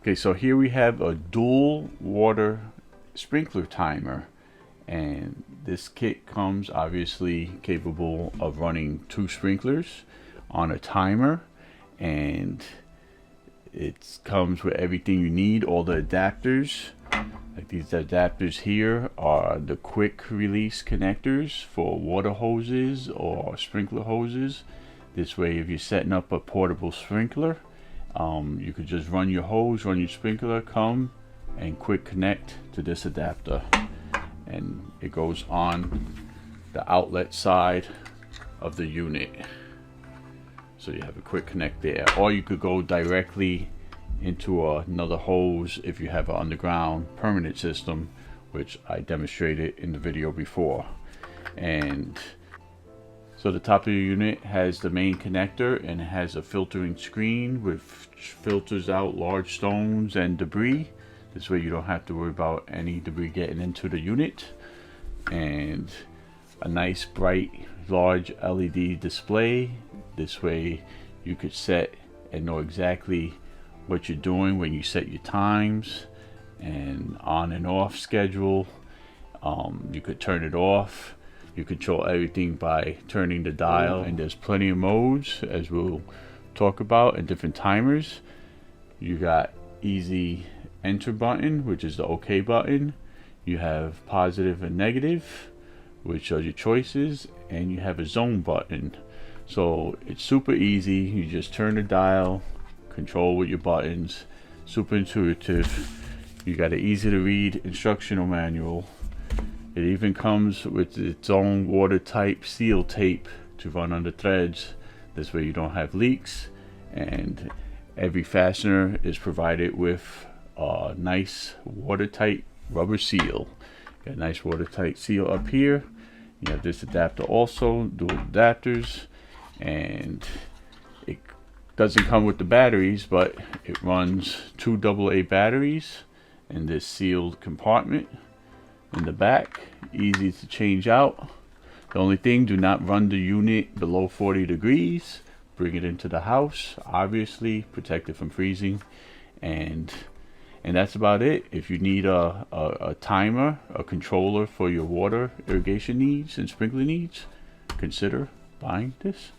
Okay, so here we have a dual water sprinkler timer, and this kit comes obviously capable of running 2 sprinklers on a timer, and it comes with everything you need, all the adapters. Like these adapters here are the quick release connectors for water hoses or sprinkler hoses. This way, if you're setting up a portable sprinkler, you could just run your hose, run your sprinkler, come and quick connect to this adapter, and it goes on the outlet side of the unit. So you have a quick connect there, or you could go directly into another hose if you have an underground permanent system, which I demonstrated in the video before. And so the top of your unit has the main connector, and it has a filtering screen which filters out large stones and debris. This way you don't have to worry about any debris getting into the unit. And a nice bright large LED display. This way you could set and know exactly what you're doing when you set your times and on and off schedule. You could turn it off. You control everything by turning the dial, and there's plenty of modes, as we'll talk about, and different timers. You got easy enter button, which is the OK button. You have positive and negative, which are your choices, and you have a zone button. So it's super easy. You just turn the dial, control with your buttons. Super intuitive. You got an easy to read instructional manual. It even comes with its own watertight seal tape to run on the threads. This way you don't have leaks, and every fastener is provided with a nice watertight rubber seal. Got a nice watertight seal up here. You have this adapter also, dual adapters, and it doesn't come with the batteries, but it runs 2 AA batteries in this sealed compartment in the back. Easy to change out. The only thing, do not run the unit below 40 degrees. Bring it into the house, obviously protect it from freezing, and that's about it. If you need a timer, a controller for your water irrigation needs and sprinkler needs, consider buying this.